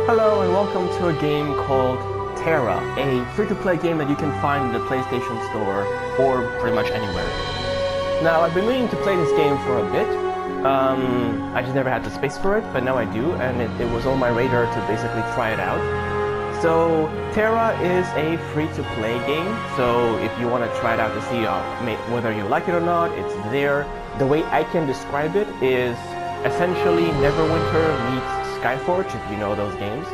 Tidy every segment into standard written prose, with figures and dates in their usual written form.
Hello and welcome to a game called Tera, a free-to-play game that you can find in the PlayStation Store or pretty much anywhere. Now, I've been meaning to play this game for a bit. I just never had the space for it, but now I do, and it was on my radar to basically try it out. So, Tera is a free-to-play game, so if you want to try it out to see whether you like it or not, it's there. The way I can describe it is essentially Neverwinter meets Skyforge, if you know those games.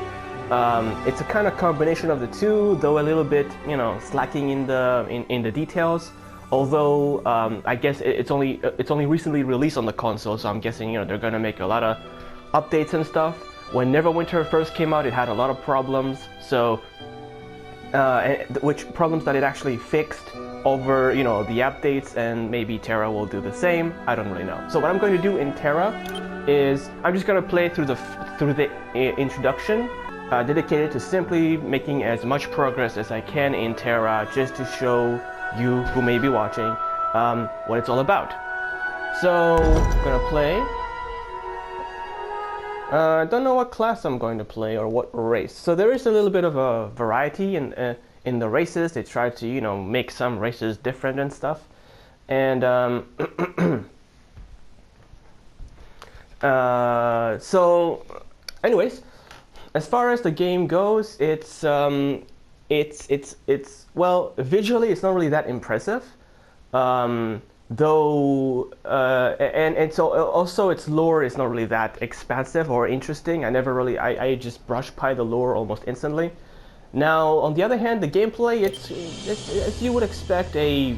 It's a kind of combination of the two, though a little bit, slacking in the details. Although I guess it's only recently released on the console, so I'm guessing they're gonna make a lot of updates and stuff. When Neverwinter first came out, it had a lot of problems. So, which problems that it actually fixed over the updates, and maybe Tera will do the same. I don't really know. So what I'm going to do in Tera is I'm just going to play through the introduction, dedicated to simply making as much progress as I can in Tera, just to show you who may be watching what it's all about. So I'm going to play. I don't know what class I'm going to play or what race. So there is a little bit of a variety in the races. They try to make some races different and stuff. And so, anyways, as far as the game goes, it's well, visually it's not really that impressive, though, and so also its lore is not really that expansive or interesting. I just brushed by the lore almost instantly. Now, on the other hand, the gameplay, it's as you would expect a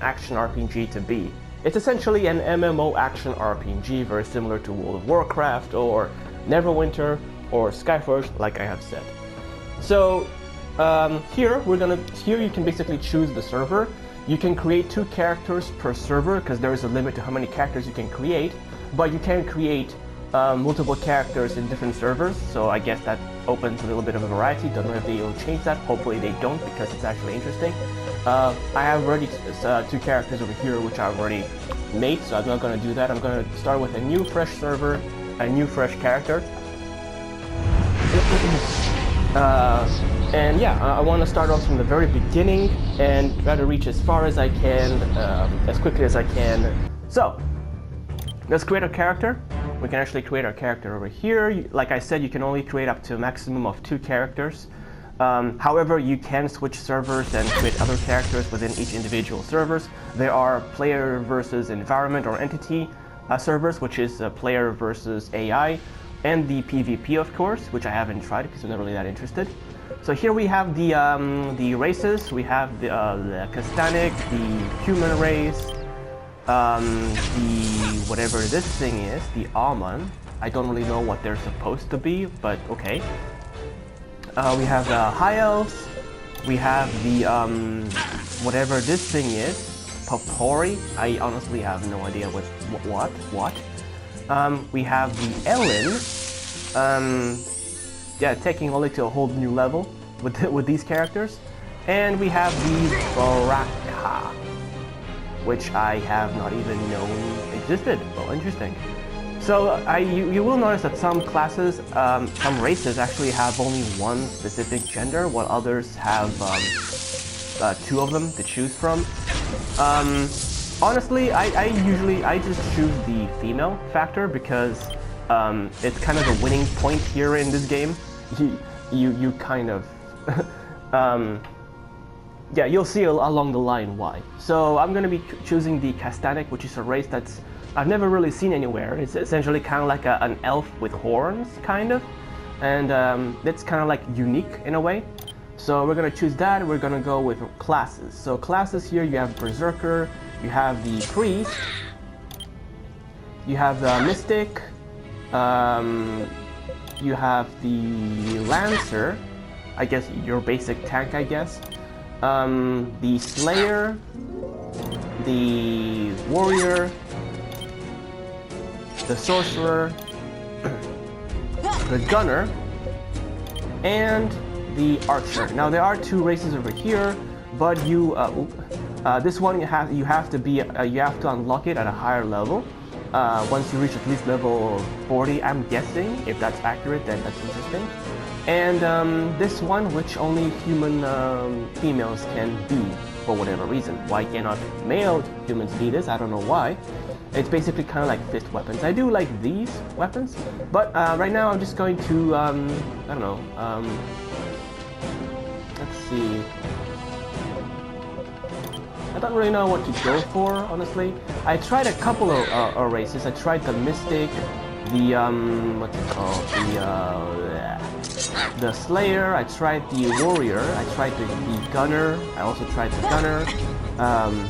action RPG to be. It's essentially an MMO action RPG, very similar to World of Warcraft or Neverwinter or Skyforge, like I have said. So here you can basically choose the server. You can create 2 characters per server because there is a limit to how many characters you can create, but you can create multiple characters in different servers. So I guess that opens a little bit of a variety. Don't know if they will change that. Hopefully they don't, because it's actually interesting. I have already 2 characters over here which I've already made, so I'm not going to do that. I'm going to start with a new fresh server, a new fresh character. And yeah, I want to start off from the very beginning and try to reach as far as I can, as quickly as I can. So, let's create a character. We can actually create our character over here. Like I said, you can only create up to a maximum of 2 characters. However, you can switch servers and create other characters within each individual servers. There are player versus environment or entity servers, which is player versus AI, and the PvP, of course, which I haven't tried because I'm not really that interested. So here we have the races. We have the Castanic, the human race, the whatever this thing is, the Alman. I don't really know what they're supposed to be, but okay. We have the High Elves. We have the whatever this thing is, Popori. I honestly have no idea what. We have the Ellen. Yeah, taking only to a whole new level with these characters. And we have the Baraka, which I have not even known existed. Well, interesting. So you will notice that some classes, some races actually have only one specific gender, while others have 2 of them to choose from. Honestly, I just choose the female factor because it's kind of the winning point here in this game. You kind of yeah, you'll see along the line why. So I'm going to be choosing the Castanic, which is a race that's I've never really seen anywhere. It's essentially kind of like an elf with horns, kind of. And it's kind of like unique in a way. So we're going to choose that. We're going to go with classes. So classes here, you have Berserker, you have the Priest, you have the Mystic, you have the Lancer, I guess your basic tank, I guess. The Slayer, the Warrior, the Sorcerer, the Gunner, and the Archer. Now there are 2 races over here, but this one you have to unlock it at a higher level. once you reach at least level 40, I'm guessing. If that's accurate, then that's interesting. And this one, which only human females can do for whatever reason. Why cannot male humans do this? I don't know why. It's basically kind of like fist weapons. I do like these weapons, but right now I'm just going to, I don't know, let's see. I don't really know what to go for, honestly. I tried a couple of races. I tried the Mystic, the, what's it called, the Slayer, I tried the Warrior, I tried the Gunner, I also tried the Gunner,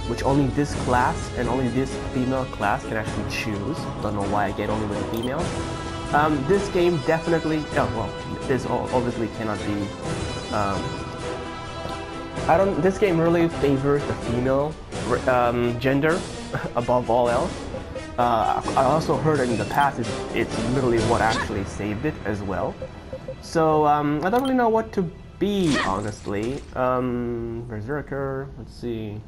which only this class and only this female class can actually choose. Don't know why I get only with the females. This game definitely, oh well, this obviously cannot be, this game really favors the female gender above all else. I also heard in the past it's literally what actually saved it as well. So I don't really know what to be, honestly. Berserker, let's see.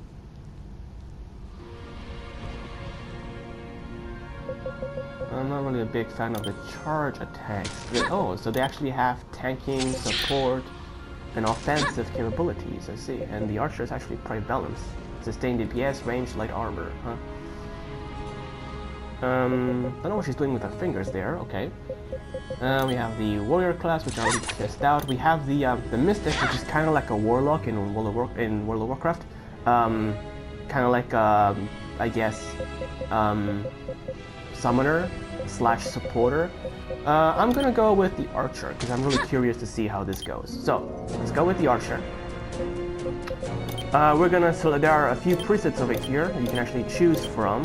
I'm not really a big fan of the charge attacks. Oh, so they actually have tanking, support, and offensive capabilities, I see. And the archer is actually quite balanced. Sustained DPS, range, light armor, huh? Don't know what she's doing with her fingers there, okay. We have the warrior class, which I already tested out. We have the mystic, which is kind of like a warlock in World of Warcraft. Kind of like, I guess, summoner / supporter. I'm gonna go with the archer, because I'm really curious to see how this goes. So, let's go with the archer. We're gonna, so there are a few presets over here that you can actually choose from.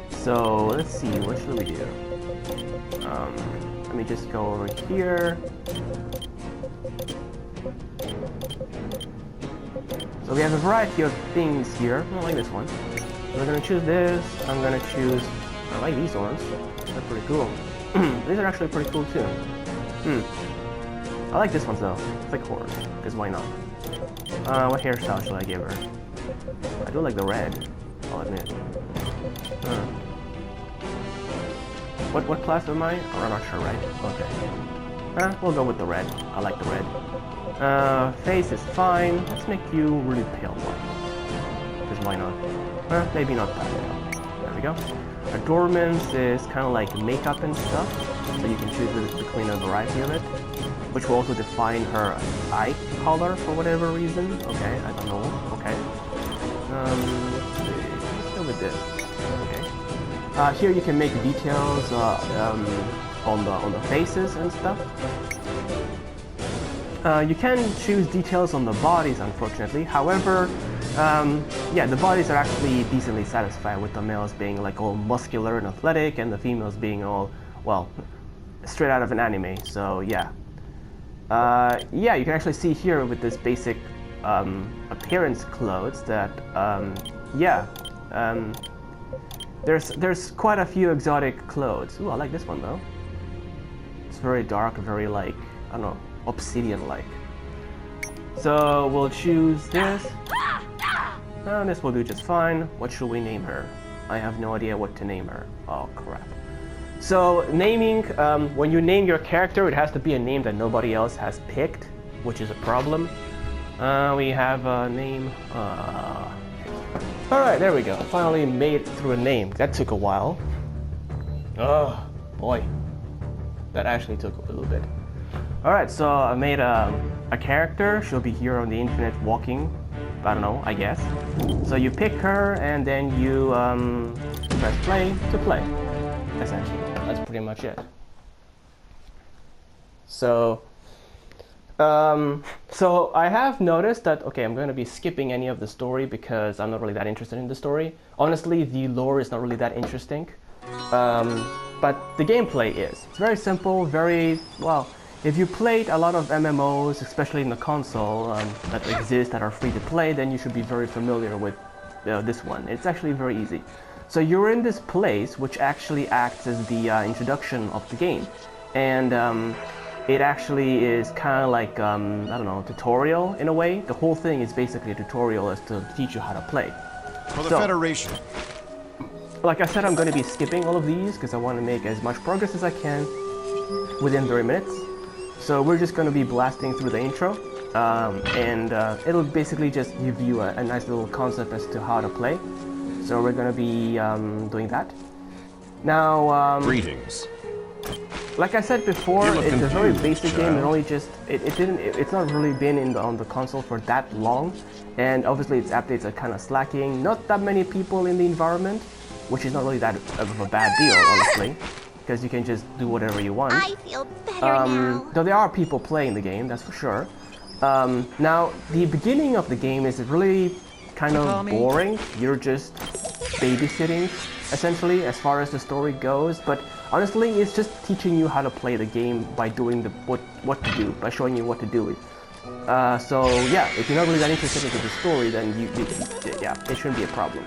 So let's see, what should we do? Let me just go over here. So we have a variety of things here. I like this one. We're gonna choose this. I'm gonna choose, I like these ones. They're pretty cool. These are actually pretty cool too. I like this one though. Thick horse, because why not? What hairstyle should I give her? I do like the red, I'll admit. What class am I? Oh, I'm not sure, right? Okay. We'll go with the red. I like the red. Face is fine. Let's make you really pale white. Because why not? Maybe not that pale. There we go. Adornments is kind of like makeup and stuff. So you can choose between a variety of it. Which will also define her eye color for whatever reason. Okay, I don't know. Okay. Let's see. Let's go with this. Okay. Here you can make details on the faces and stuff. You can choose details on the bodies, unfortunately. However, yeah, the bodies are actually decently satisfied with the males being like all muscular and athletic, and the females being all, well, straight out of an anime. So yeah. Yeah, you can actually see here with this basic appearance clothes that, yeah, there's quite a few exotic clothes. Ooh, I like this one though. It's very dark, very like, I don't know, obsidian-like. So we'll choose this. This will do just fine. What should we name her? I have no idea what to name her. Oh crap. So naming, when you name your character, it has to be a name that nobody else has picked, which is a problem. We have a name. Alright, there we go. Finally made it through a name. That took a while. Oh, boy. That actually took a little bit. Alright, so I made a character. She'll be here on the internet walking. I don't know, I guess. So you pick her, and then you press play to play. Essentially, that's pretty much it. So, so I have noticed that, okay, I'm going to be skipping any of the story because I'm not really that interested in the story. Honestly, the lore is not really that interesting, but the gameplay is. It's very simple, very, well, if you played a lot of MMOs, especially in the console that exist that are free to play, then you should be very familiar with this one. It's actually very easy. So you're in this place, which actually acts as the introduction of the game, and it actually is kind of like, I don't know, tutorial in a way. The whole thing is basically a tutorial as to teach you how to play. For the Federation. like I said, I'm going to be skipping all of these because I want to make as much progress as I can within 30 minutes. So we're just going to be blasting through the intro, and it'll basically just give you a nice little concept as to how to play. So we're going to be doing that. Now, Greetings. like I said before, it's a very basic game. It child. only just it's not really been on the console for that long, and obviously its updates are kind of slacking. Not that many people in the environment, which is not really that of a bad deal, honestly, because you can just do whatever you want. I feel better now. Though there are people playing the game, that's for sure. Now, the beginning of the game is really kind of boring. You're just babysitting, essentially, as far as the story goes. But honestly, it's just teaching you how to play the game by doing what to do, by showing you what to do. So yeah, if you're not really that interested into the story, then yeah, it shouldn't be a problem.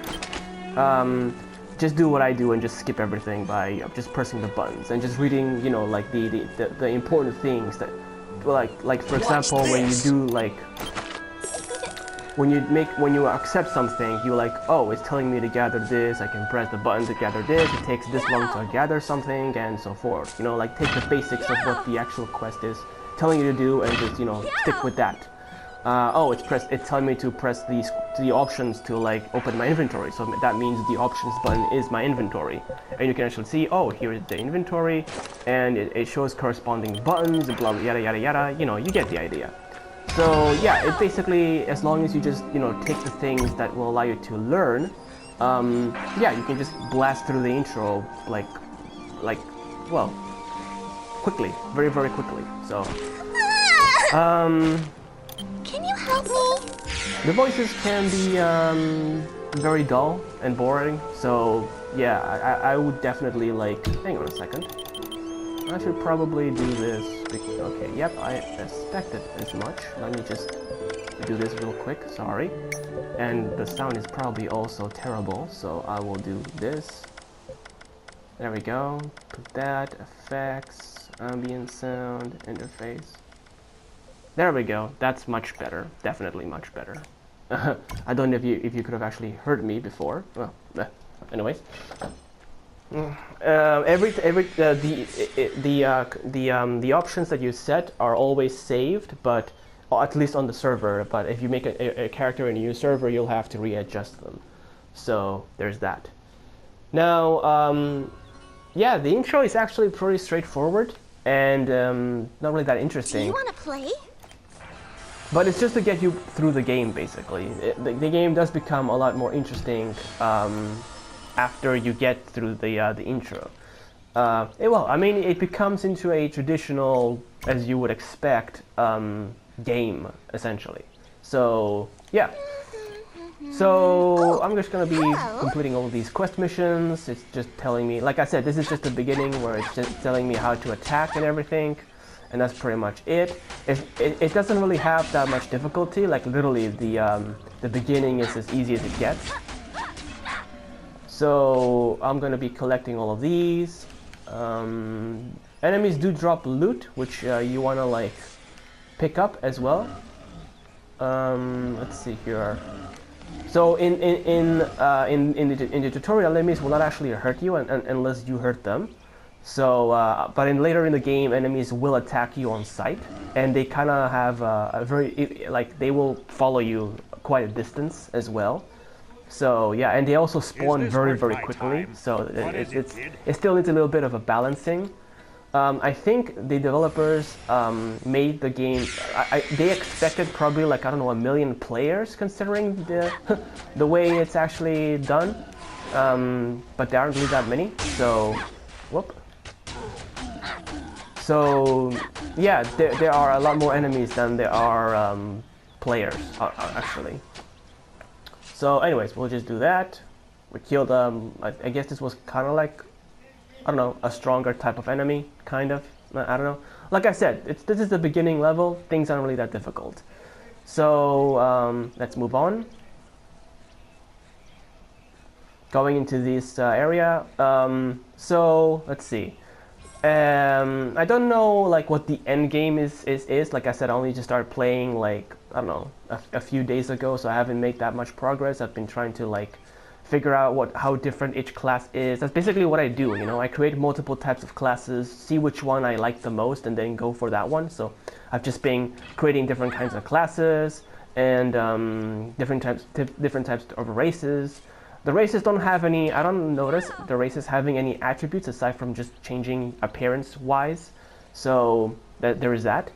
Just do what I do and just skip everything by just pressing the buttons and just reading, you know, like the important things that, like for example, when you do like when you accept something, you're like, oh, it's telling me to gather this. I can press the button to gather this. It takes this long to gather something, and so forth. You know, like take the basics of what the actual quest is telling you to do, and just, you know, stick with that. Oh, it's telling me to press the options to like open my inventory. So that means the options button is my inventory, and you can actually see, oh, here is the inventory, and it shows corresponding buttons, and blah, blah, yada yada yada. You know, you get the idea. So yeah, it basically, as long as you just, you know, take the things that will allow you to learn, yeah, you can just blast through the intro like, well, quickly, very, very quickly. So, Can you help me? the voices can be very dull and boring. So yeah, I would definitely like. Hang on a second. I should probably do this. Okay, yep, I expected as much. Let me just do this real quick, sorry. And the sound is probably also terrible, so I will do this. There we go. Put that, effects, ambient sound, interface. There we go, that's much better. Definitely much better. I don't know if you could have actually heard me before. Well, anyways. The options that you set are always saved, but or at least on the server. But if you make a character in a new server, you'll have to readjust them. So there's that. Now, yeah, the intro is actually pretty straightforward and not really that Do interesting. you want to play? But it's just to get you through the game, basically. The game does become a lot more interesting after you get through the intro. Well, I mean, it becomes into a traditional, as you would expect, game, essentially. So, yeah. So, I'm just gonna be completing all these quest missions. It's just telling me, like I said, this is just the beginning where it's just telling me how to attack and everything. And that's pretty much it. It doesn't really have that much difficulty. Like literally, the beginning is as easy as it gets. So I'm gonna be collecting all of these. Enemies do drop loot, which you wanna like pick up as well. Let's see here. So in the tutorial, enemies will not actually hurt you unless you hurt them. So, but later in the game, enemies will attack you on sight, and they kind of have a very, like, they will follow you quite a distance as well. So, yeah, and they also spawn very, very quickly, so it still needs a little bit of a balancing. I think the developers made the game, they expected probably, like, I don't know, 1 million players, considering the way it's actually done, but there aren't really that many, so, whoop. So, yeah, there are a lot more enemies than there are players, actually. So, anyways, we'll just do that. We killed, I guess this was kind of like, I don't know, a stronger type of enemy, kind of. I don't know. Like I said, this is the beginning level. Things aren't really that difficult. So, let's move on. Going into this area. So, let's see. I don't know like what the end game is. Like I said, I only just started playing like, I don't know, a few days ago, so I haven't made that much progress. I've been trying to like figure out how different each class is. That's basically what I do, you know. I create multiple types of classes, see which one I like the most, and then go for that one. So I've just been creating different kinds of classes and different types of races. The races don't have any. I don't notice the races having any attributes aside from just changing appearance-wise. So there is that.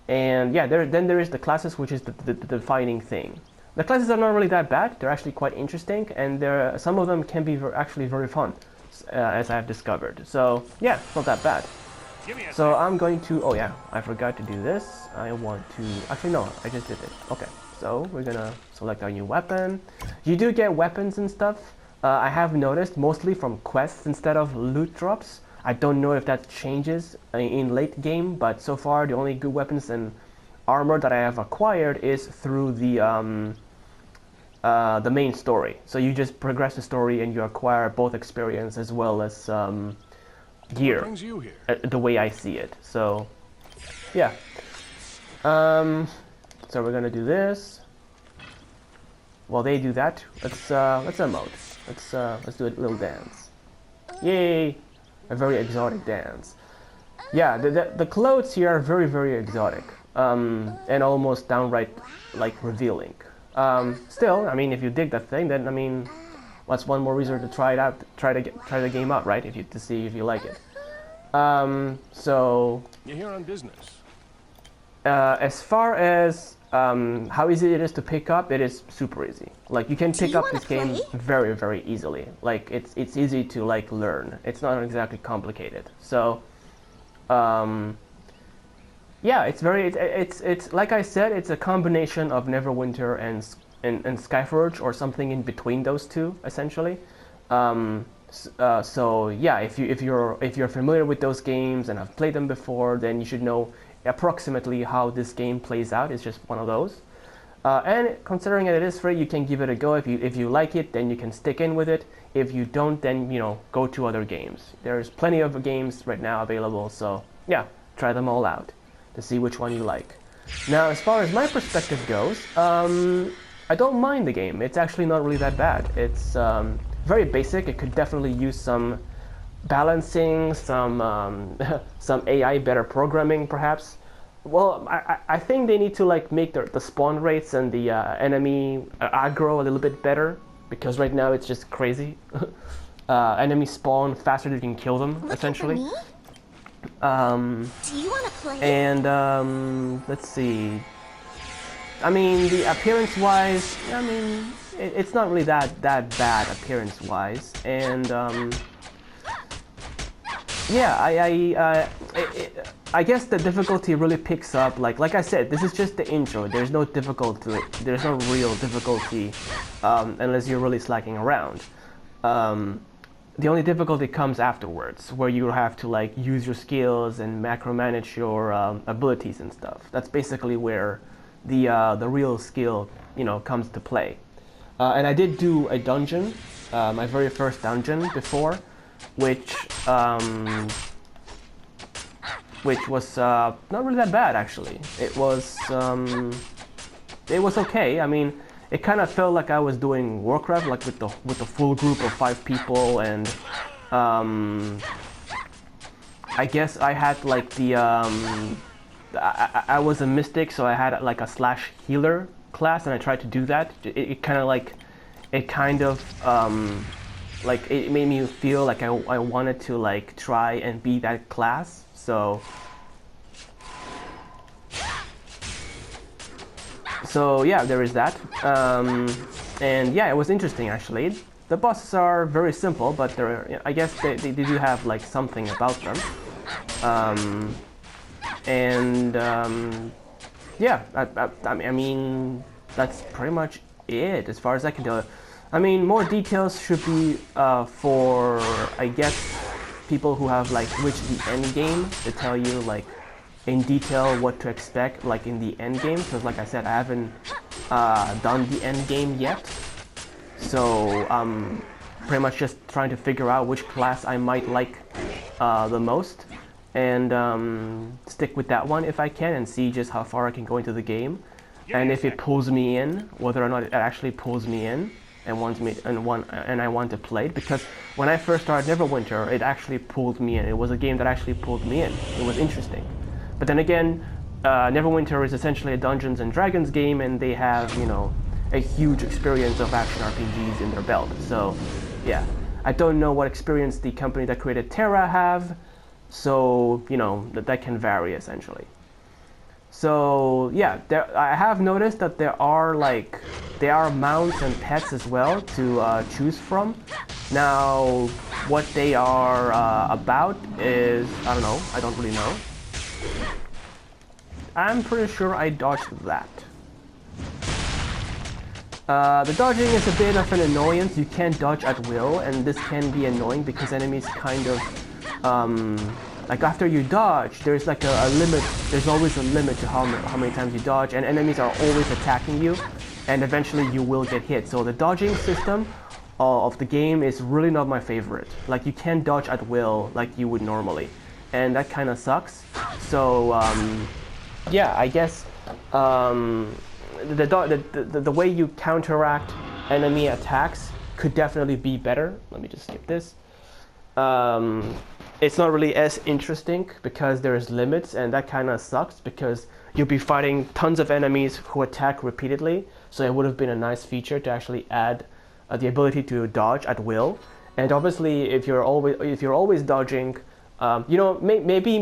And yeah, then there is the classes, which is the defining thing. The classes are not really that bad. They're actually quite interesting, and some of them can be actually very fun, as I have discovered. So yeah, it's not that bad. So I'm going to, oh yeah, I forgot to do this. I want to, actually no, I just did it. Okay, so we're gonna select our new weapon. You do get weapons and stuff. I have noticed mostly from quests instead of loot drops. I don't know if that changes in late game, but so far the only good weapons and armor that I have acquired is through the main story. So you just progress the story and you acquire both experience as well as gear, the way I see it. So yeah. So we're gonna do this. While they do that, let's emote. Let's do a little dance. Yay! A very exotic dance. Yeah, the clothes here are very, very exotic, and almost downright like revealing. Still, I mean, if you dig that thing, then I mean, what's one more reason to try it out? Try the game out, right? To see if you like it. So you're here on business. As far as how easy it is to pick up, it is super easy. Like you can pick up this game very, very easily. Like it's easy to like learn. It's not exactly complicated. So yeah, it's like I said, it's a combination of Neverwinter and Skyforge, or something in between those two, essentially. So yeah, if you're familiar with those games and have played them before, then you should know approximately how this game plays out. It's just one of those. And considering that it is free, you can give it a go. If you like it, then you can stick in with it. If you don't, then you know, go to other games. There's plenty of games right now available, so yeah, try them all out to see which one you like. Now, as far as my perspective goes, I don't mind the game. It's actually not really that bad. It's very basic. It could definitely use some balancing, some some AI better programming, perhaps. Well, I think they need to like make the spawn rates and the enemy aggro a little bit better, because right now it's just crazy. Enemies spawn faster than you can kill them, essentially. Do you want to play? And let's see. I mean, the appearance-wise, I mean, it's not really that bad appearance-wise, and yeah, I guess the difficulty really picks up. Like I said, this is just the intro. There's no difficulty. There's no real difficulty unless you're really slacking around. The only difficulty comes afterwards, where you have to like use your skills and macro manage your abilities and stuff. That's basically where the real skill, you know, comes to play. And I did do a dungeon, my very first dungeon before, which was not really that bad, actually. It was okay. I mean, it kind of felt like I was doing Warcraft, like with the full group of 5 people, and I guess I had like the I was a mystic, so I had like a slash healer class, and I tried to do that. It kind of like it made me feel like I wanted to like try and be that class. So yeah, there is that. And yeah, it was interesting actually. The bosses are very simple, but I guess they do have like something about them. Yeah, I mean, that's pretty much it as far as I can tell. I mean, more details should be for, I guess, people who have like reached the end game to tell you like in detail what to expect like in the end game, because like I said, I haven't done the end game yet, so I'm pretty much just trying to figure out which class I might like the most, and stick with that one if I can, and see just how far I can go into the game, and if it pulls me in, whether or not it actually pulls me in. and I want to play it, because when I first started Neverwinter, it actually pulled me in. It was a game that actually pulled me in. It was interesting. But then again, Neverwinter is essentially a Dungeons and Dragons game, and they have, you know, a huge experience of action RPGs in their belt. So, yeah. I don't know what experience the company that created Tera have, so, you know, that can vary, essentially. So, yeah, I have noticed that there are mounts and pets as well to choose from. Now, what they are about is, I don't know, I don't really know. I'm pretty sure I dodged that. The dodging is a bit of an annoyance. You can't dodge at will, and this can be annoying because enemies kind of, like after you dodge, there's like a limit. There's always a limit to how many times you dodge, and enemies are always attacking you, and eventually you will get hit. So the dodging system of the game is really not my favorite. Like, you can't dodge at will like you would normally, and that kind of sucks. So yeah, I guess the way you counteract enemy attacks could definitely be better. Let me just skip this. It's not really as interesting because there's limits, and that kind of sucks because you'll be fighting tons of enemies who attack repeatedly. So it would have been a nice feature to actually add the ability to dodge at will. And obviously, if you're always dodging, you know, maybe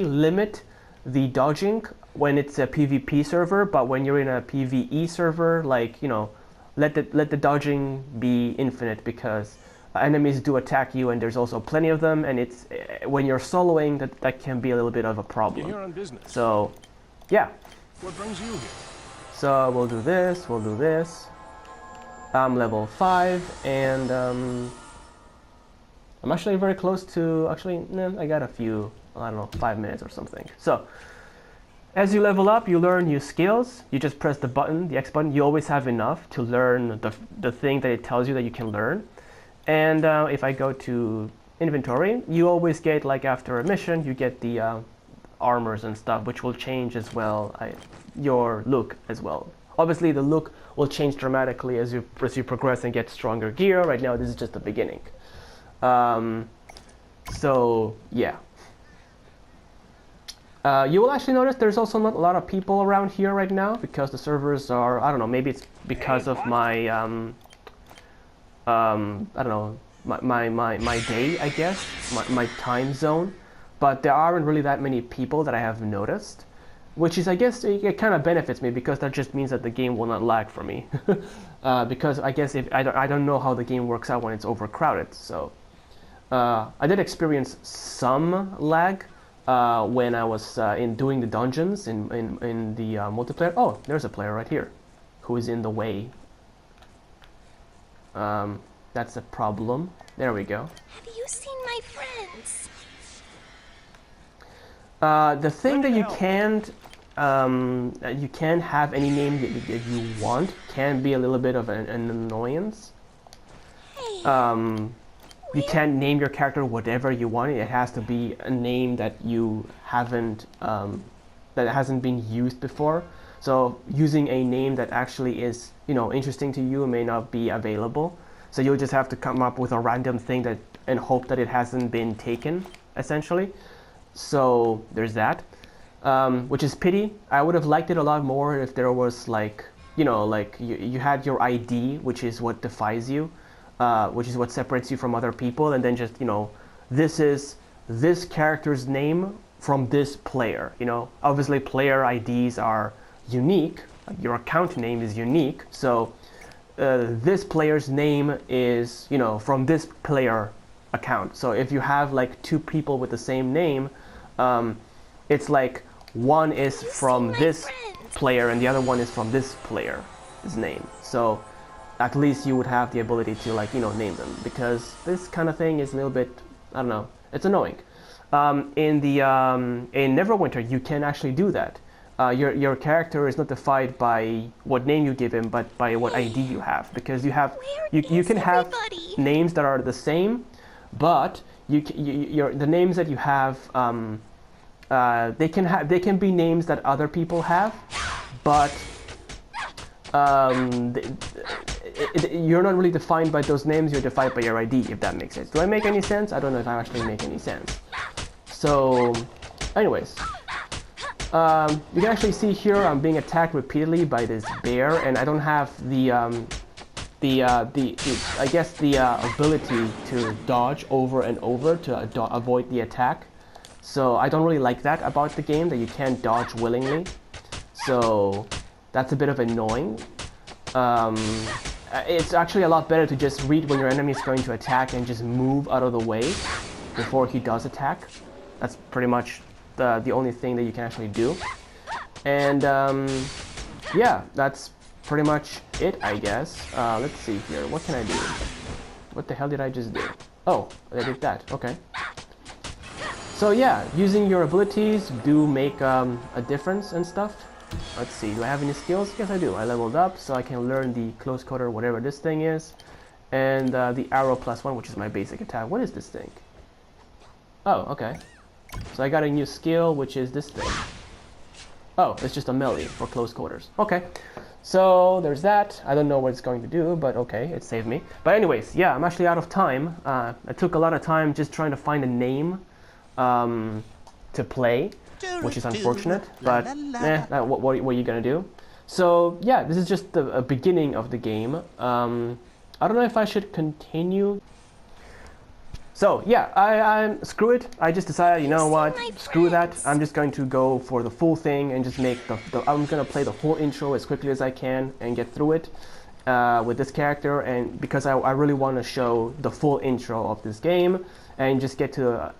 limit the dodging when it's a PvP server, but when you're in a PvE server, like, you know, let the dodging be infinite, because enemies do attack you, and there's also plenty of them, and it's when you're soloing that can be a little bit of a problem. You're on business. So, yeah. What brings you here? So we'll do this. We'll do this. I'm level 5, and I'm actually very close to. Actually, no, I got a few. I don't know, 5 minutes or something. So, as you level up, you learn new skills. You just press the button, the X button. You always have enough to learn the thing that it tells you that you can learn. And if I go to inventory, you always get, like after a mission, you get the armors and stuff, which will change as well, your look as well. Obviously, the look will change dramatically as you progress and get stronger gear. Right now, this is just the beginning. So, yeah. You will actually notice there's also not a lot of people around here right now, because the servers are, I don't know, maybe it's because of my, I don't know, my day, I guess, my time zone. But there aren't really that many people that I have noticed, which is, I guess, it kind of benefits me, because that just means that the game will not lag for me. Because I guess if I don't know how the game works out when it's overcrowded. So I did experience some lag when I was doing the dungeons in the multiplayer. Oh, there's a player right here who is in the way. That's a problem. There we go. Have you seen my friends? The thing that you can't have any name that you want can be a little bit of an annoyance. Hey. You can't name your character whatever you want. It has to be a name that you haven't that hasn't been used before. So using a name that actually is, you know, interesting to you may not be available. So you'll just have to come up with a random thing and hope that it hasn't been taken, essentially. So there's that, which is pity. I would have liked it a lot more if there was, like, you know, like you had your ID, which is what defies you, which is what separates you from other people, and then just, you know, this is this character's name from this player. You know, obviously player IDs are unique. Your account name is unique, so this player's name is, you know, from this player account. So if you have like two people with the same name, it's like one is from this player and the other one is from this player's name. So at least you would have the ability to, like, you know, name them, because this kind of thing is a little bit, I don't know, it's annoying. In Neverwinter, you can actually do that. Your character is not defined by what name you give him, but by what ID you have, because you can have names that are the same, but the names that you have, they can be names that other people have, but you're not really defined by those names, you're defined by your ID, if that makes sense. Do I make any sense? I don't know if I actually make any sense. So, anyways. You can actually see here I'm being attacked repeatedly by this bear, and I don't have the I guess the ability to dodge over and over to avoid the attack. So I don't really like that about the game, that you can't dodge willingly. So that's a bit of annoying. It's actually a lot better to just read when your enemy is going to attack and just move out of the way before he does attack. That's pretty much the only thing that you can actually do. And yeah, that's pretty much it, I guess. Let's see here. What can I do? What the hell did I just do? Oh, I did that. Okay. So yeah, using your abilities do make a difference and stuff. Let's see, do I have any skills? Yes, I do. I leveled up, so I can learn the close quarter, whatever this thing is. And the arrow +1, which is my basic attack. What is this thing? Oh, okay. So I got a new skill, which is this thing. Oh, it's just a melee for close quarters. Okay. So there's that. I don't know what it's going to do, but okay, it saved me. But anyways, yeah, I'm actually out of time. I took a lot of time just trying to find a name to play, which is unfortunate, but what are you gonna do? So yeah, this is just the beginning of the game. I don't know if I should continue. So yeah, I screw it. I just decided, you know what, screw that. I'm just going to go for the full thing and just make I'm gonna play the whole intro as quickly as I can and get through it with this character, and because I really want to show the full intro of this game and just get to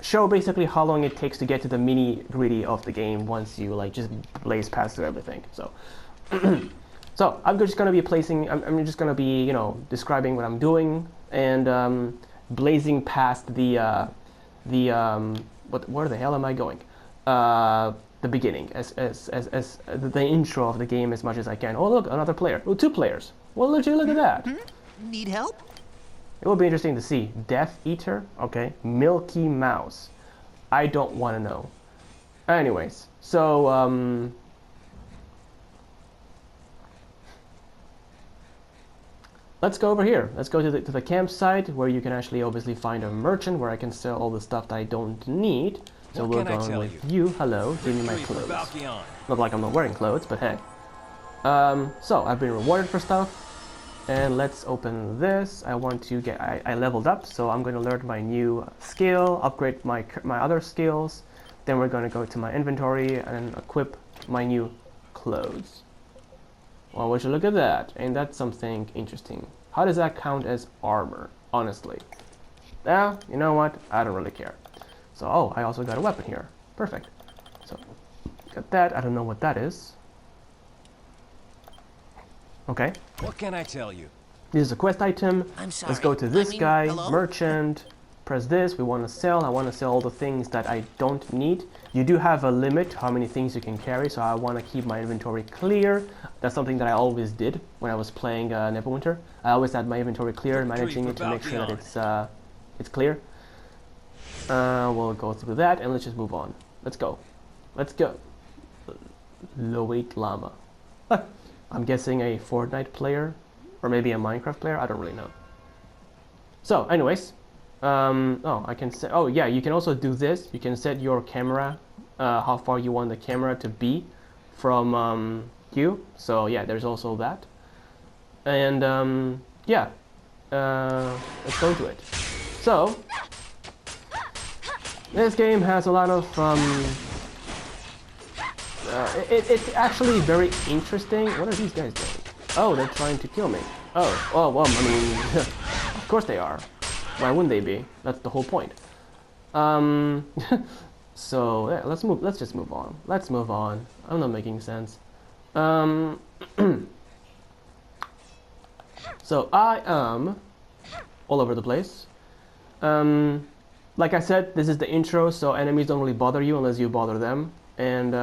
show basically how long it takes to get to the nitty-gritty of the game once you like just blaze past through everything. So so I'm just gonna be I'm just gonna be, you know, describing what I'm doing and blazing past where the hell am I going? The beginning, as the intro of the game as much as I can. Oh look, another player. Oh, 2 players. Well, look at that. Need help? It will be interesting to see. Death Eater, okay. Milky Mouse. I don't want to know. Anyways, so let's go over here. Let's go to the campsite where you can actually obviously find a merchant where I can sell all the stuff that I don't need. So we'll go on with you. Hello, give me my clothes. Not like I'm not wearing clothes, but hey. So I've been rewarded for stuff. And let's open this. I want to get, I leveled up, so I'm going to learn my new skill, upgrade my other skills. Then we're going to go to my inventory and equip my new clothes. Well, would you look at that? Ain't that something interesting? How does that count as armor, honestly? Yeah, you know what? I don't really care. So, oh, I also got a weapon here. Perfect. So, got that. I don't know what that is. Okay. What can I tell you? This is a quest item. I'm sorry. Let's go to this guy, hello? merchant. Press this. We want to sell. I want to sell all the things that I don't need. You do have a limit how many things you can carry, so I want to keep my inventory clear. That's something that I always did when I was playing Neverwinter. I always had my inventory clear, managing it to make sure that it's clear. We'll go through that and let's just move on. Let's go. Let's go. Low-weight llama. I'm guessing a Fortnite player, or maybe a Minecraft player. I don't really know. So, anyways, oh, I can set. Oh, yeah, you can also do this. You can set your camera, how far you want the camera to be from you. So, yeah, there's also that. And yeah, let's go to it. So, this game has a lot of it's actually very interesting. What are these guys doing? Oh, they're trying to kill me. Oh, well, I mean, of course they are. Why wouldn't they be? That's the whole point. So yeah, let's just move on. Let's move on. I'm not making sense. So I am all over the place. Like I said, this is the intro, so enemies don't really bother you unless you bother them. And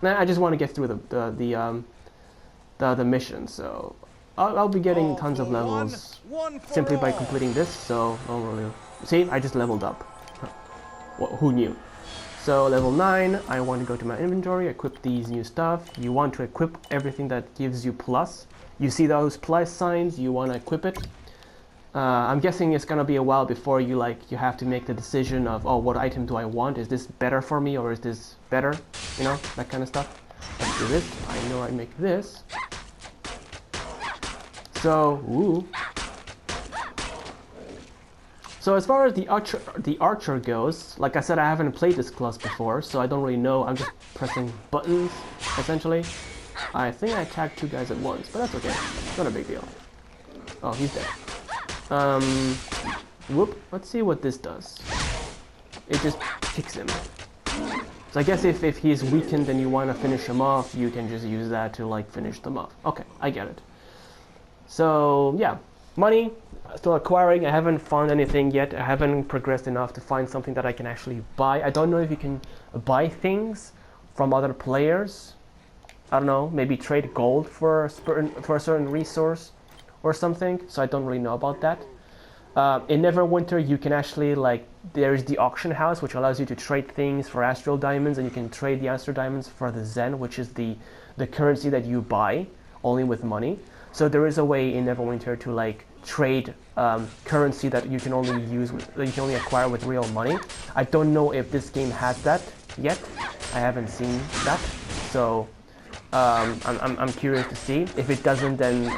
I just want to get through the mission, so I'll be getting tons of levels simply by completing this. So I don't really see. I just leveled up. Well, who knew? So level 9, I want to go to my inventory, equip these new stuff. You want to equip everything that gives you plus. You see those plus signs, you want to equip it. I'm guessing it's gonna be a while before you have to make the decision of, oh, what item do I want? Is this better for me or is this better? You know, that kind of stuff. Let's do this. I know I make this. So, ooh. So as far as the archer goes, like I said, I haven't played this class before, so I don't really know. I'm just pressing buttons, essentially. I think I attacked 2 guys at once, but that's okay. It's not a big deal. Oh, he's dead. Whoop. Let's see what this does. It just kicks him. So I guess if he's weakened and you want to finish him off, you can just use that to like finish them off. Okay, I get it. So yeah, money, still acquiring. I haven't found anything yet. I haven't progressed enough to find something that I can actually buy. I don't know if you can buy things from other players. I don't know, maybe trade gold for a certain resource or something, so I don't really know about that. In Neverwinter, you can actually, there's the auction house, which allows you to trade things for astral diamonds, and you can trade the astral diamonds for the Zen, which is the currency that you buy, only with money. So there is a way in Neverwinter to, trade currency that you can only acquire with real money. I don't know if this game has that yet. I haven't seen that, so I'm curious to see. If it doesn't, then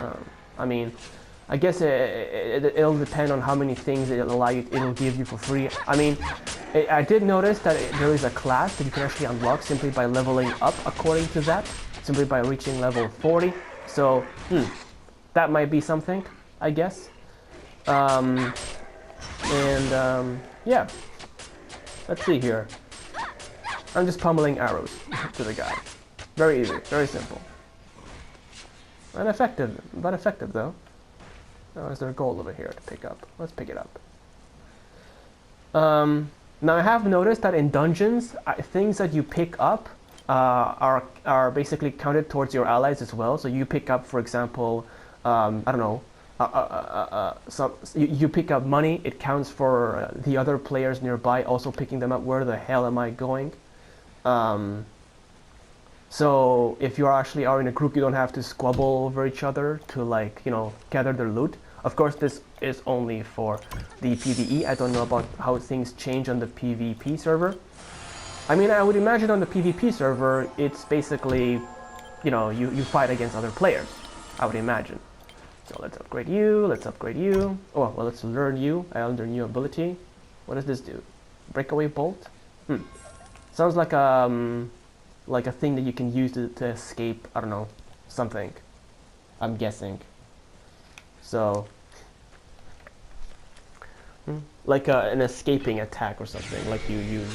I mean, I guess it'll depend on how many things it'll give you for free. I mean, I did notice that there is a class that you can actually unlock simply by leveling up according to that, simply by reaching level 40. So, that might be something, I guess. Yeah. Let's see here. I'm just pummeling arrows to the guy. Very easy, very simple. And effective, but effective though. Oh, is there a gold over here to pick up? Let's pick it up. Now I have noticed that in dungeons, things that you pick up are basically counted towards your allies as well. So you pick up, for example, I don't know, you pick up money, it counts for the other players nearby also picking them up. Where the hell am I going? So if you actually are in a group, you don't have to squabble over each other to gather their loot. Of course, this is only for the PvE. I don't know about how things change on the PvP server. I mean, I would imagine on the PvP server, it's basically, you fight against other players, I would imagine. So let's upgrade you, let's upgrade you. Oh, well, let's learn you. I learned a new ability. What does this do? Breakaway bolt? Sounds like a thing that you can use to escape, I don't know, something. I'm guessing. So, like an escaping attack or something. Like you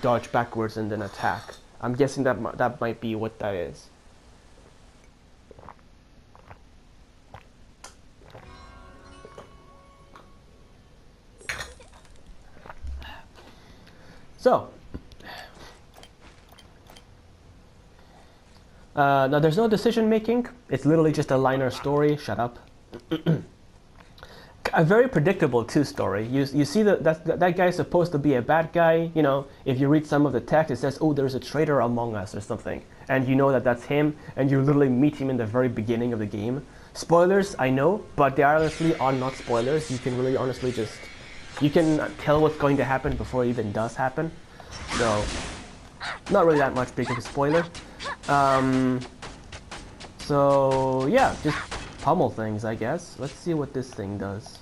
dodge backwards and then attack. I'm guessing that might be what that is. So, now there's no decision making. It's literally just a linear story. Shut up. A very predictable story. You see that guy's supposed to be a bad guy. If you read some of the text, it says, "Oh, there's a traitor among us" or something, and you know that that's him, and you literally meet him in the very beginning of the game. Spoilers, I know, but they honestly are not spoilers. You can really honestly you can tell what's going to happen before it even does happen. So, not really that much big of a spoiler. So yeah, just pummel things, I guess. Let's see what this thing does.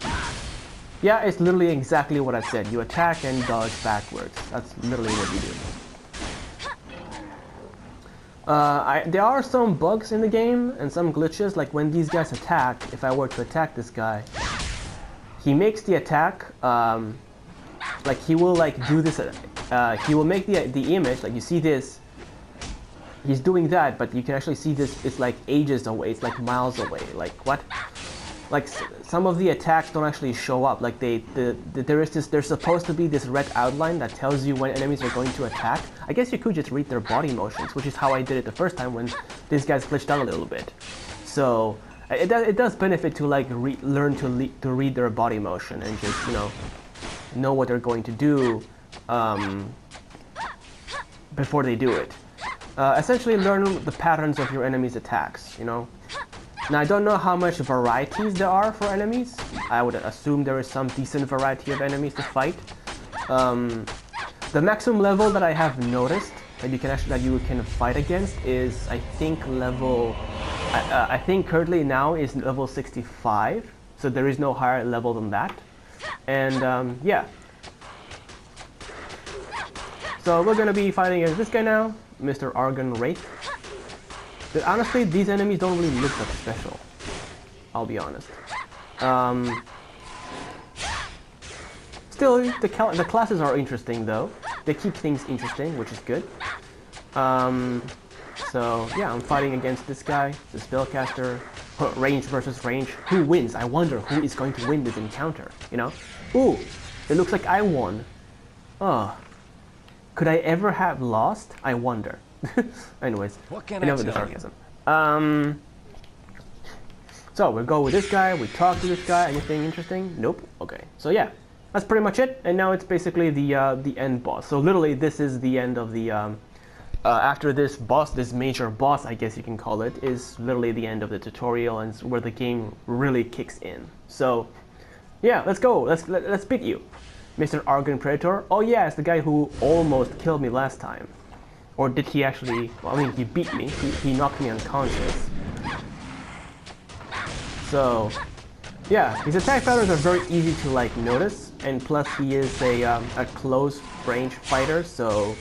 Yeah, it's literally exactly what I said. You attack and dodge backwards. That's literally what you do. There are some bugs in the game and some glitches, like when these guys attack. If I were to attack this guy, he makes the attack, he will do this, he will make the image, you see this, he's doing that, but you can actually see this, it's ages away, it's miles away, what? Some of the attacks don't actually show up, there's supposed to be this red outline that tells you when enemies are going to attack. I guess you could just read their body motions, which is how I did it the first time when these guys glitched out a little bit. So, it does benefit to learn to read their body motion and just know what they're going to do before they do it. Essentially learn the patterns of your enemy's attacks, you know? Now I don't know how much varieties there are for enemies. I would assume there is some decent variety of enemies to fight. The maximum level that I have noticed that you can fight against is, I think, I think currently now is level 65, so there is no higher level than that. And yeah. So we're gonna be fighting against this guy now, Mr. Argon Wraith. But honestly, these enemies don't really look that special. I'll be honest. Still, the classes are interesting though. They keep things interesting, which is good. So yeah, I'm fighting against this guy, the spellcaster. Range versus range. Who wins? I wonder who is going to win this encounter, you know? Ooh, it looks like I won. Oh, could I ever have lost? I wonder. Anyways, enough of the sarcasm. So we go with this guy, we talk to this guy. Anything interesting? Nope. Okay, so yeah, that's pretty much it. And now it's basically the end boss. So literally, this is the end of the. After this boss, this major boss, I guess you can call it, is literally the end of the tutorial and where the game really kicks in. So, yeah, let's go. Let's beat you, Mr. Argon Predator. Oh yeah, it's the guy who almost killed me last time. Or did he actually? Well, I mean, he beat me. He knocked me unconscious. So, yeah, his attack patterns are very easy to like notice, and plus he is a close range fighter, so.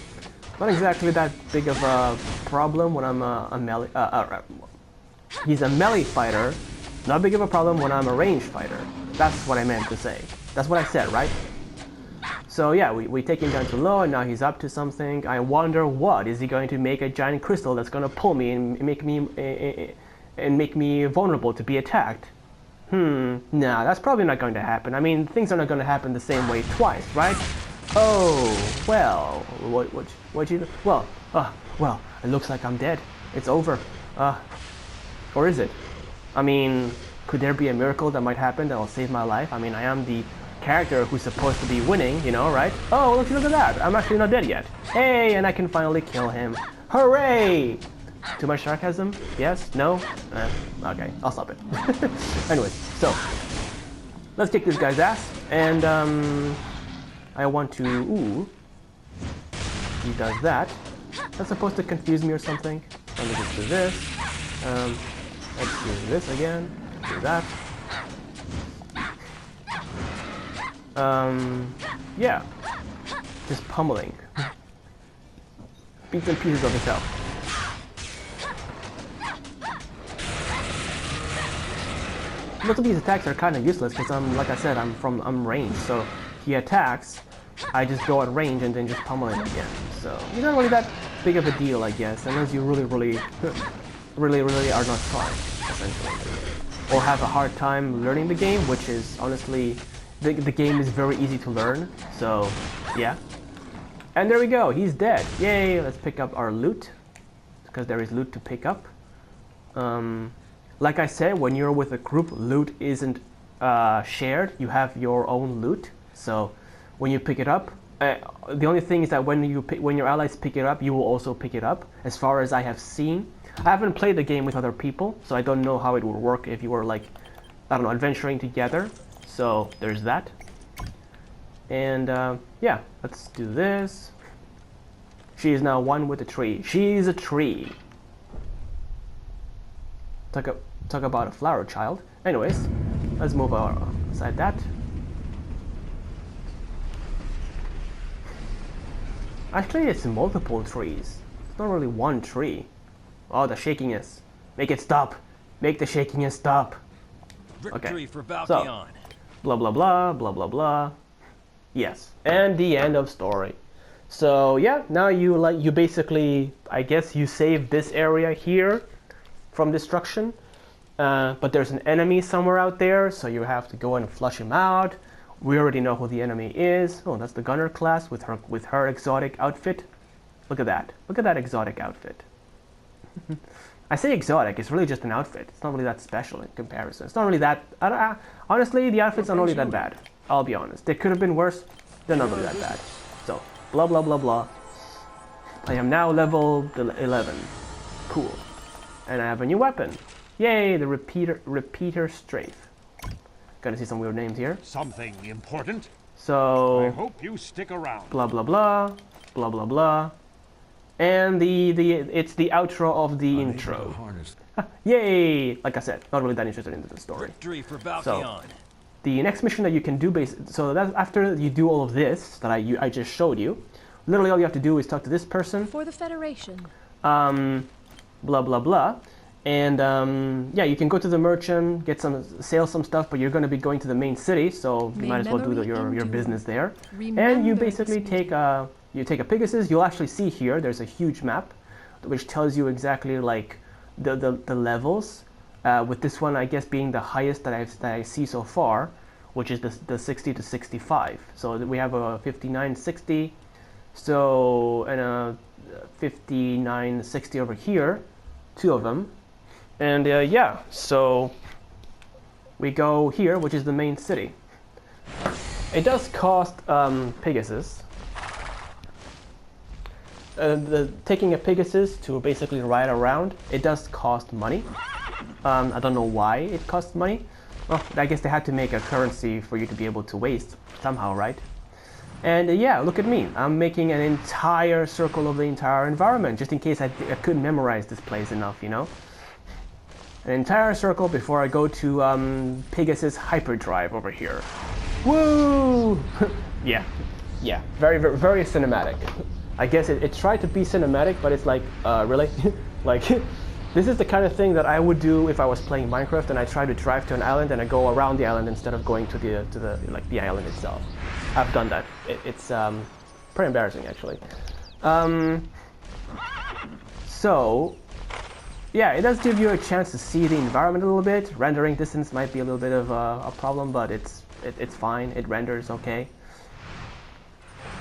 Not exactly that big of a problem when I'm a melee. He's a melee fighter. Not big of a problem when I'm a ranged fighter. That's what I meant to say. That's what I said, right? So yeah, we take him down to low, and now he's up to something. I wonder what is he going to make a giant crystal that's going to pull me and make me vulnerable to be attacked. Nah, that's probably not going to happen. I mean, things are not going to happen the same way twice, right? Oh, well, what you do? Well, well, it looks like I'm dead. It's over. Or is it? I mean, could there be a miracle that might happen that will save my life? I mean, I am the character who's supposed to be winning, you know, right? Oh, look at that. I'm actually not dead yet. Hey, and I can finally kill him. Hooray! Too much sarcasm? Yes? No? Okay, I'll stop it. Anyways, so, let's kick this guy's ass, and, I want to, ooh, he does that. That's supposed to confuse me or something. Let me just do this. Let's do this again. Do that. Yeah. Just pummeling. Beats and pieces of himself. Most of these attacks are kind of useless because like I said, I'm ranged, so he attacks, I just go at range and then just pummel him again. So it's not really that big of a deal, I guess, unless you really are not trying, essentially, or have a hard time learning the game, which is honestly, the game is very easy to learn. So yeah, and there we go. He's dead. Yay! Let's pick up our loot because there is loot to pick up. Like I said, when you're with a group, loot isn't shared. You have your own loot. So when you pick it up, the only thing is that when your allies pick it up, you will also pick it up. As far as I have seen, I haven't played the game with other people, so I don't know how it would work if you were like, I don't know, adventuring together. So there's that. And yeah, let's do this. She is now one with the tree. She's a tree. Talk about a flower child. Anyways, let's move aside that. Actually, it's multiple trees. It's not really one tree. Oh, the shakiness. Make it stop. Make the shakiness stop. Victory for Valkyon. So, blah blah blah, blah blah blah. Yes, and the end of story. So yeah, now you basically, I guess you save this area here from destruction. But there's an enemy somewhere out there, so you have to go and flush him out. We already know who the enemy is. Oh, that's the gunner class with her exotic outfit. Look at that. Look at that exotic outfit. I say exotic, it's really just an outfit. It's not really that special in comparison. It's not really that... honestly, the outfits aren't really that bad. I'll be honest. They could have been worse. They're not really that bad. So, blah, blah, blah, blah. I am now level 11. Cool. And I have a new weapon. Yay, the repeater strafe. Gonna see some weird names here. Something important. So I hope you stick around. blah blah blah, blah blah blah. And it's the outro of the intro. Yay! Like I said, not really that interested in the story. Victory for So, Valkion. the next mission that you can do so that's after you do all of this that I just showed you, literally all you have to do is talk to this person. For the Federation. Blah blah blah. And yeah, you can go to the merchant, sell some stuff, but you're going to be going to the main city, so you might as well do your business there. And you basically take a Pegasus. You'll actually see here there's a huge map, which tells you exactly like the levels. With this one, I guess being the highest that I see so far, which is the 60 to 65. So we have a 59, 60, so and a 59, 60 over here, 2 of them. And yeah, so we go here, which is the main city. It does cost Pegasus. Taking a Pegasus to basically ride around, it does cost money. I don't know why it costs money. Well, I guess they had to make a currency for you to be able to waste somehow, right? And yeah, look at me. I'm making an entire circle of the entire environment, just in case I couldn't memorize this place enough, you know? An entire circle before I go to Pegasus Hyperdrive over here. Woo! Yeah, very, very, very cinematic. I guess it tried to be cinematic, but it's like, really? Like, this is the kind of thing that I would do if I was playing Minecraft and I try to drive to an island and I go around the island instead of going to the island itself. I've done that. It's pretty embarrassing, actually. So, yeah, it does give you a chance to see the environment a little bit. Rendering distance might be a little bit of a problem, but it's fine. It renders okay.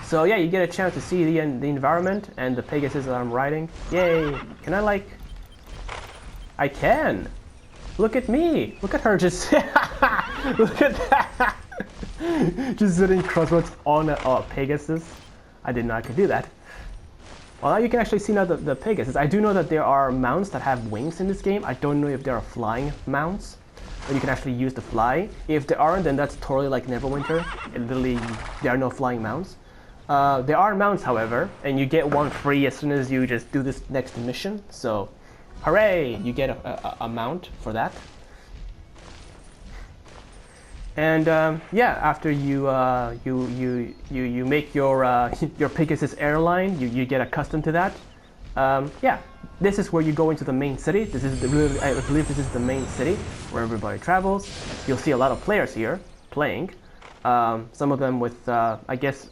So yeah, you get a chance to see the environment and the Pegasus that I'm riding. Yay! Can I like? I can. Look at me. Look at her just. Look at that. Just sitting crossroads on a Pegasus. I didn't know I could do that. Well, now you can actually see now the Pegasus. I do know that there are mounts that have wings in this game. I don't know if there are flying mounts that you can actually use to fly. If there aren't, then that's totally like Neverwinter. Literally, there are no flying mounts. There are mounts, however, and you get one free as soon as you just do this next mission. So, hooray! You get a mount for that. And yeah, after you make your Pegasus airline, you get accustomed to that. Yeah, this is where you go into the main city. This is I believe this is the main city where everybody travels. You'll see a lot of players here playing. Some of them with I guess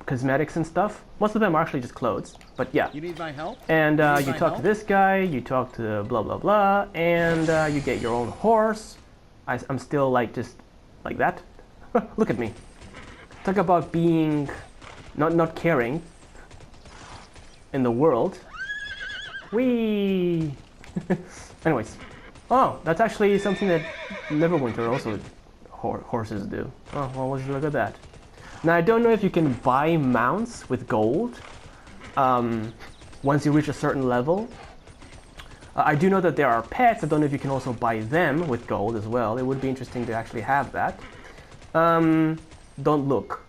cosmetics and stuff. Most of them are actually just clothes. But yeah. You need my help? And you talk to this guy. You talk to blah blah blah, and you get your own horse. I'm still like just. Like that. Look at me. Talk about being not caring in the world. Whee! Anyways. Oh, that's actually something that Neverwinter also horses do. Oh, well, let's look at that. Now, I don't know if you can buy mounts with gold once you reach a certain level. I do know that there are pets. I don't know if you can also buy them with gold as well. It would be interesting to actually have that. Don't look.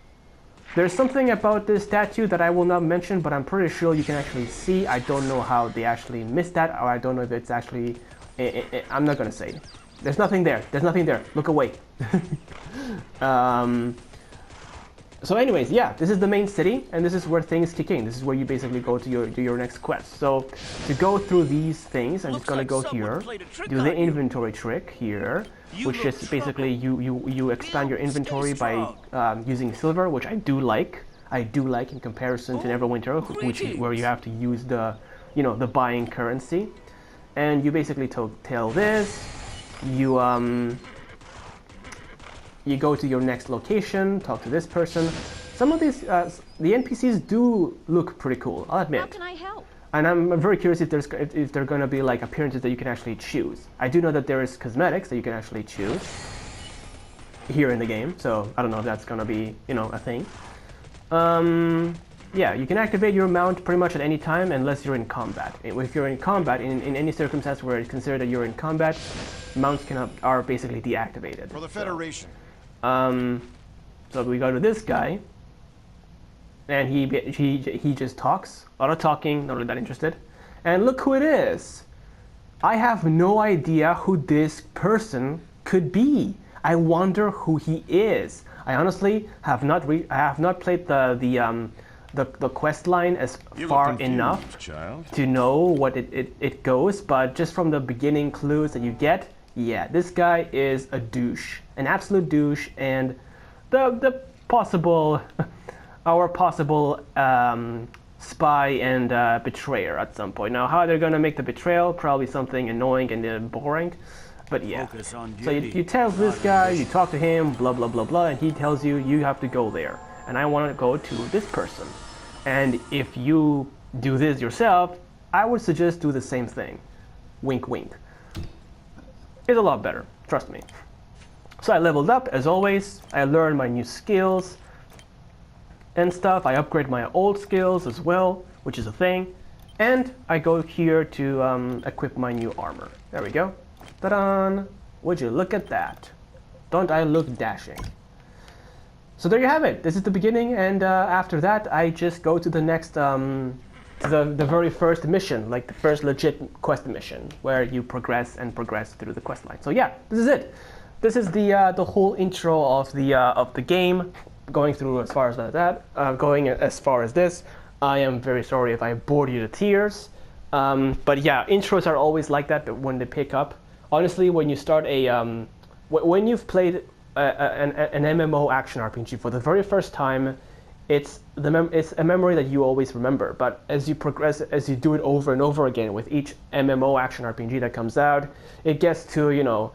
There's something about this statue that I will not mention, but I'm pretty sure you can actually see. I don't know how they actually missed that, or I don't know if it's actually... I'm not going to say. There's nothing there. There's nothing there. Look away. So anyways, yeah, this is the main city, and this is where things kick in. This is where you basically go to your next quest. So to go through these things, I'm just gonna go here, do the inventory trick here, which is basically you expand your inventory by using silver, which I do like. I do like in comparison to Neverwinter, where you have to use the the buying currency, and you basically tell this. You go to your next location, talk to this person. Some of these, the NPCs do look pretty cool, I'll admit. How can I help? And I'm very curious if there are going to be like appearances that you can actually choose. I do know that there is cosmetics that you can actually choose here in the game, so I don't know if that's going to be, a thing. yeah, you can activate your mount pretty much at any time unless you're in combat. If you're in combat, in any circumstance where it's considered that you're in combat, mounts are basically deactivated. For the Federation. So we go to this guy, and he just talks. A lot of talking, not really that interested. And look who it is. I have no idea who this person could be. I wonder who he is. I honestly have not played the quest line as far enough to know what it goes, but just from the beginning clues that you get, yeah, this guy is a douche, an absolute douche, and the possible our possible spy and betrayer at some point. Now, how they're gonna make the betrayal? Probably something annoying and boring. But yeah, so you tell this guy, you talk to him, blah blah blah blah, and he tells you you have to go there, and I want to go to this person. And if you do this yourself, I would suggest do the same thing. Wink wink. It's a lot better, trust me. So I leveled up as always. I learned my new skills and stuff. I upgrade my old skills as well, which is a thing. And I go here to equip my new armor. There we go. Ta-da! Would you look at that? Don't I look dashing? So there you have it. This is the beginning, and after that, I just go to the next, to the very first mission, like the first legit quest mission, where you progress and progress through the quest line. So yeah, this is it. This is the whole intro of the game. Going through as far as that, going as far as this. I am very sorry if I bored you to tears. But yeah, intros are always like that, but when they pick up. Honestly, when you start when you've played an MMO action RPG for the very first time, it's a memory that you always remember. But as you progress, as you do it over and over again with each MMO action RPG that comes out, it gets to, you know,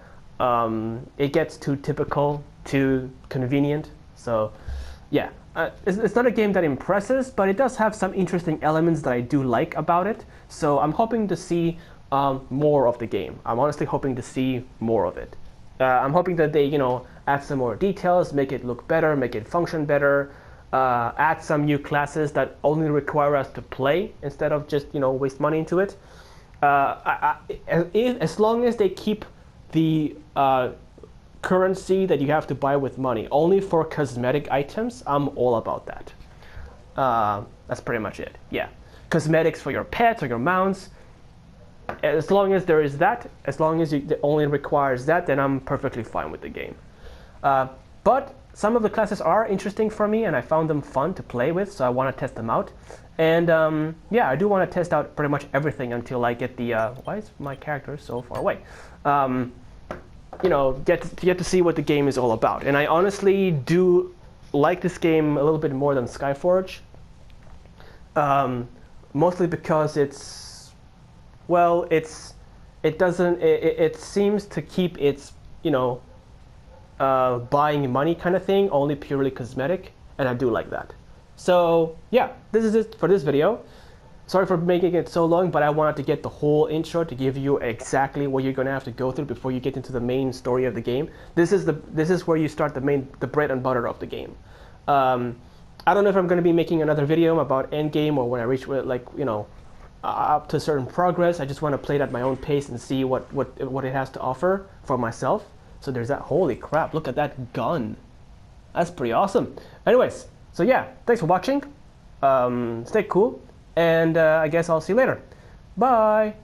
it gets too typical, too convenient. So yeah, it's not a game that impresses, but it does have some interesting elements that I do like about it. So I'm hoping to see more of the game. I'm honestly hoping to see more of it. I'm hoping that they, you know, add some more details, make it look better, make it function better, add some new classes that only require us to play instead of just, you know, waste money into it. As long as they keep the currency that you have to buy with money only for cosmetic items, I'm all about that. That's pretty much it. Yeah, cosmetics for your pets or your mounts. As long as there is that, as long as it only requires that, then I'm perfectly fine with the game. But some of the classes are interesting for me, and I found them fun to play with, so I want to test them out. And yeah, I do want to test out pretty much everything until I get the. Why is my character so far away? You know, get to see what the game is all about. And I honestly do like this game a little bit more than Skyforge. Mostly because it seems to keep its, you know, buying money kind of thing only purely cosmetic, and I do like that. So yeah, this is it for this video. Sorry for making it so long, but I wanted to get the whole intro to give you exactly what you're gonna have to go through before you get into the main story of the game. This is where you start the bread and butter of the game. I don't know if I'm gonna be making another video about endgame or when I reach, like, you know, up to a certain progress. I just want to play it at my own pace and see what it has to offer for myself. So there's that. Holy crap, look at that gun. That's pretty awesome. Anyways, so yeah, thanks for watching. Stay cool, and I guess I'll see you later. Bye.